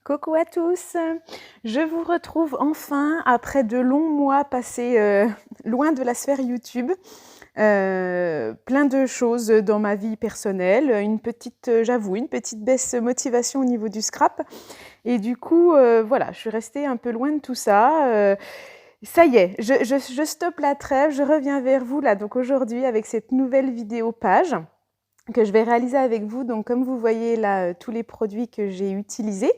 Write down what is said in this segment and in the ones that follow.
Coucou à tous, je vous retrouve enfin après de longs mois passés loin de la sphère YouTube. Plein de choses dans ma vie personnelle, j'avoue, une petite baisse motivation au niveau du scrap et du coup, voilà, je suis restée un peu loin de tout ça. Ça y est, je stoppe la trêve, je reviens vers vous là, donc aujourd'hui avec cette nouvelle vidéo page que je vais réaliser avec vous. Donc comme vous voyez là, tous les produits que j'ai utilisés.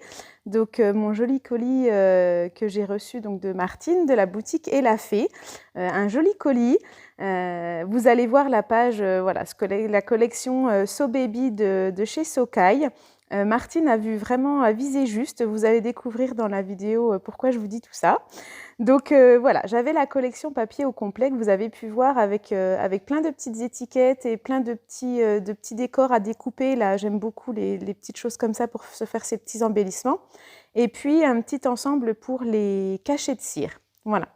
Donc mon joli colis que j'ai reçu donc de Martine de la boutique Et La Fée. Un joli colis. Vous allez voir la page, voilà, la collection So Baby de chez Socai. Martine a visé juste. Vous allez découvrir dans la vidéo pourquoi je vous dis tout ça. Donc voilà, j'avais la collection papier au complet que vous avez pu voir avec plein de petites étiquettes et plein de petits décors à découper. Là, j'aime beaucoup les petites choses comme ça pour se faire ces petits embellissements. Et puis un petit ensemble pour les cachets de cire. Voilà.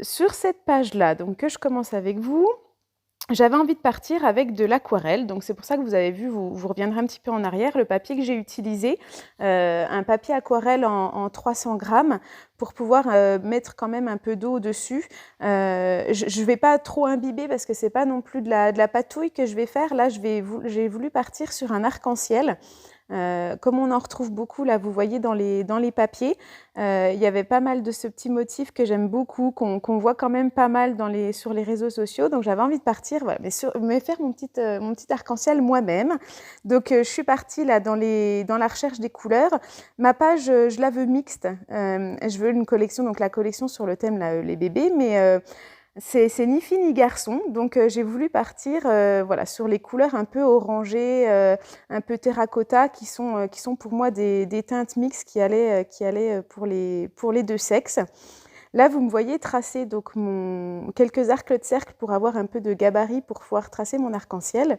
Sur cette page-là, donc que je commence avec vous, j'avais envie de partir avec de l'aquarelle, donc c'est pour ça que vous avez vu, vous reviendrez un petit peu en arrière, le papier que j'ai utilisé, un papier aquarelle en 300 grammes pour pouvoir mettre quand même un peu d'eau dessus. Je ne vais pas trop imbiber parce que c'est pas non plus de la patouille que je vais faire. Là, j'ai voulu partir sur un arc-en-ciel. Comme on en retrouve beaucoup, là, vous voyez dans les papiers, il y avait pas mal de ce petit motif que j'aime beaucoup, qu'on voit quand même pas mal sur les réseaux sociaux. Donc, j'avais envie de partir, voilà, mais faire mon petit arc-en-ciel moi-même. Donc, je suis partie là dans la recherche des couleurs. Ma page, je la veux mixte. Je veux une collection, donc la collection sur le thème là, les bébés, mais c'est ni fille ni garçon, donc j'ai voulu partir voilà, sur les couleurs un peu orangées, un peu terracotta, qui sont pour moi des teintes mixtes qui allaient pour les deux sexes. Là, vous me voyez tracer donc quelques arcs de cercle pour avoir un peu de gabarit pour pouvoir tracer mon arc-en-ciel.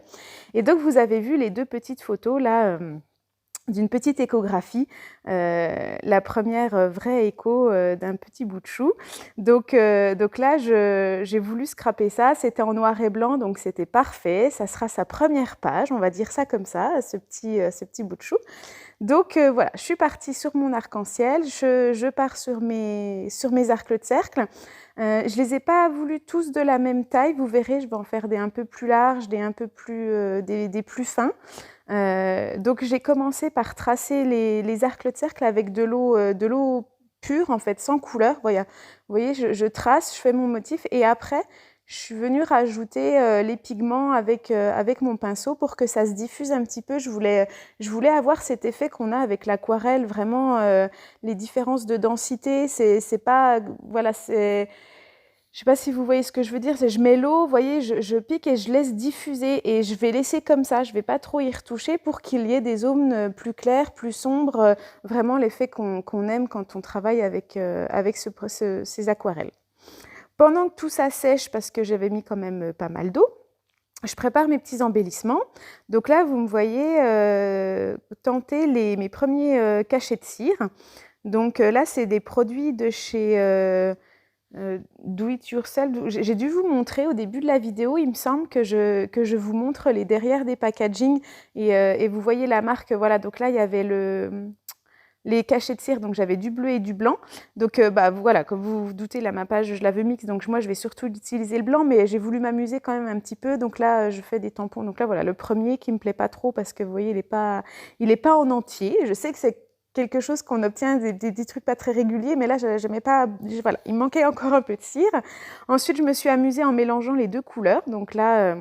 Et donc, vous avez vu les deux petites photos là, d'une petite échographie, la première vraie écho d'un petit bout de chou. Donc là, j'ai voulu scraper ça. C'était en noir et blanc, donc c'était parfait. Ça sera sa première page, on va dire ça comme ça, ce petit bout de chou. Donc voilà, je suis partie sur mon arc-en-ciel. Je pars sur mes arcs de cercle. Je les ai pas voulu tous de la même taille. Vous verrez, je vais en faire des un peu plus larges, des plus fins. Donc j'ai commencé par tracer les arcs de cercle avec de l'eau pure, en fait, sans couleur. Vous voyez, je trace, je fais mon motif et après, je suis venue rajouter les pigments avec mon pinceau pour que ça se diffuse un petit peu. Je voulais avoir cet effet qu'on a avec l'aquarelle, vraiment les différences de densité. C'est pas, voilà, c'est... Je ne sais pas si vous voyez ce que je veux dire, c'est je mets l'eau, vous voyez, je pique et je laisse diffuser et je vais laisser comme ça, je ne vais pas trop y retoucher pour qu'il y ait des zones plus claires, plus sombres, vraiment l'effet qu'on aime quand on travaille avec ces aquarelles. Pendant que tout ça sèche, parce que j'avais mis quand même pas mal d'eau, je prépare mes petits embellissements. Donc là, vous me voyez tenter mes premiers cachets de cire. Donc là, c'est des produits de chez... Do It Yourself. J'ai dû vous montrer au début de la vidéo, il me semble que je vous montre les derrière des packaging et vous voyez la marque, voilà, donc là il y avait les cachets de cire, donc j'avais du bleu et du blanc, donc voilà, comme vous vous doutez, là ma page je la veux mix, donc moi je vais surtout utiliser le blanc, mais j'ai voulu m'amuser quand même un petit peu, donc là je fais des tampons, donc là voilà, le premier qui me plaît pas trop parce que vous voyez il est pas en entier, je sais que c'est quelque chose qu'on obtient des trucs pas très réguliers, mais là, j'aimais pas, voilà, il me manquait encore un peu de cire. Ensuite, je me suis amusée en mélangeant les deux couleurs. Donc là,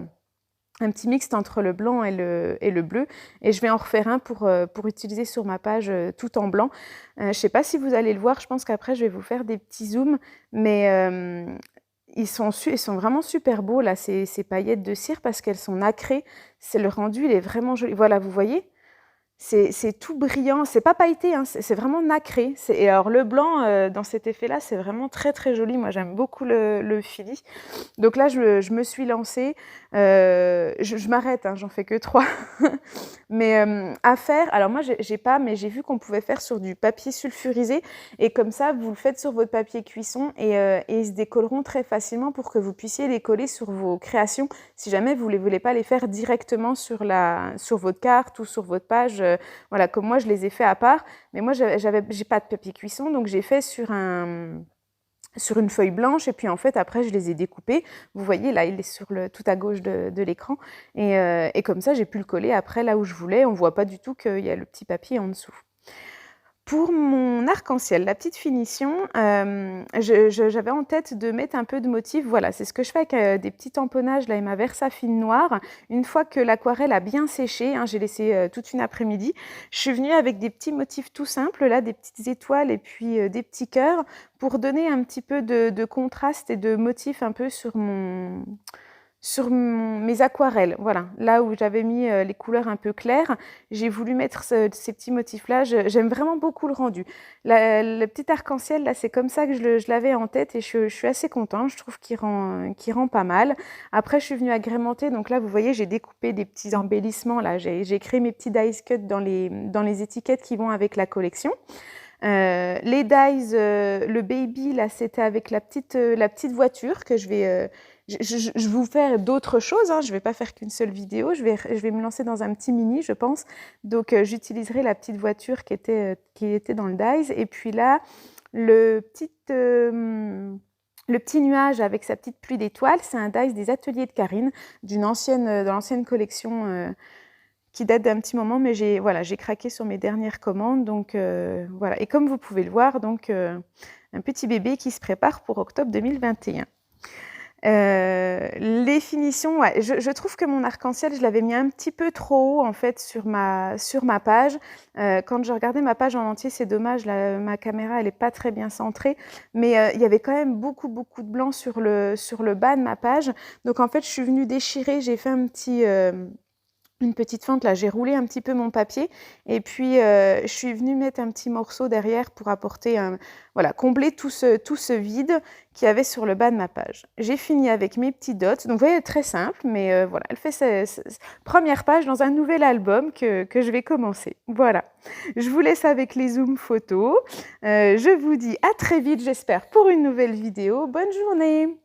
un petit mixte entre le blanc et le bleu. Et je vais en refaire un pour utiliser sur ma page tout en blanc. Je sais pas si vous allez le voir, je pense qu'après, je vais vous faire des petits zooms, mais ils sont vraiment super beaux, là, ces paillettes de cire, parce qu'elles sont nacrées. Le rendu, il est vraiment joli. Voilà, vous voyez ? C'est tout brillant, c'est pas pailleté, hein, c'est vraiment nacré. Et alors le blanc, dans cet effet-là, c'est vraiment très très joli. Moi, j'aime beaucoup le fili. Donc là, je me suis lancée. Je m'arrête, hein, j'en fais que 3. Mais à faire, alors moi, j'ai pas, mais j'ai vu qu'on pouvait faire sur du papier sulfurisé. Et comme ça, vous le faites sur votre papier cuisson et ils se décolleront très facilement pour que vous puissiez les coller sur vos créations. Si jamais vous ne voulez pas les faire directement sur votre carte ou sur votre page, voilà, comme moi je les ai fait à part. Mais moi, j'ai pas de papier cuisson, donc j'ai fait sur une feuille blanche et puis en fait après je les ai découpés. Vous voyez là, il est tout à gauche de l'écran et comme ça j'ai pu le coller après là où je voulais. On voit pas du tout qu'il y a le petit papier en dessous. Pour mon arc-en-ciel, la petite finition, j'avais en tête de mettre un peu de motif. Voilà, c'est ce que je fais avec des petits tamponnages là et ma Versafine noire. Une fois que l'aquarelle a bien séché, hein, j'ai laissé toute une après-midi, je suis venue avec des petits motifs tout simples, là, des petites étoiles et puis des petits cœurs pour donner un petit peu de contraste et de motif un peu mes aquarelles, voilà. Là où j'avais mis les couleurs un peu claires, j'ai voulu mettre ces petits motifs-là. J'aime vraiment beaucoup le rendu. Le petit arc-en-ciel, là, c'est comme ça que je l'avais en tête et je suis assez contente. Je trouve qu'il rend pas mal. Après, je suis venue agrémenter. Donc là, vous voyez, j'ai découpé des petits embellissements. Là, j'ai créé mes petits dies cut dans les étiquettes qui vont avec la collection. Les dies, le baby, là, c'était avec la petite voiture que je vais vous faire d'autres choses, hein. Je ne vais pas faire qu'une seule vidéo, je vais me lancer dans un petit mini, je pense. Donc, j'utiliserai la petite voiture qui était dans le dies. Et puis là, le petit nuage avec sa petite pluie d'étoiles, c'est un dies des ateliers de Karine, dans l'ancienne collection qui date d'un petit moment, mais j'ai craqué sur mes dernières commandes. Donc, voilà. Et comme vous pouvez le voir, donc, un petit bébé qui se prépare pour octobre 2021. Les finitions, ouais, je trouve que mon arc-en-ciel, je l'avais mis un petit peu trop haut en fait sur ma page. Quand je regardais ma page en entier, c'est dommage, ma caméra elle est pas très bien centrée, mais il y avait quand même beaucoup de blanc sur le bas de ma page. Donc en fait, je suis venue déchirer, j'ai fait une petite fente, là, j'ai roulé un petit peu mon papier et puis je suis venue mettre un petit morceau derrière pour apporter voilà, combler tout ce vide qu'il y avait sur le bas de ma page. J'ai fini avec mes petits dots, donc vous voyez, très simple, mais voilà, elle fait sa première page dans un nouvel album que je vais commencer. Voilà, je vous laisse avec les zooms photos. Je vous dis à très vite, j'espère, pour une nouvelle vidéo. Bonne journée!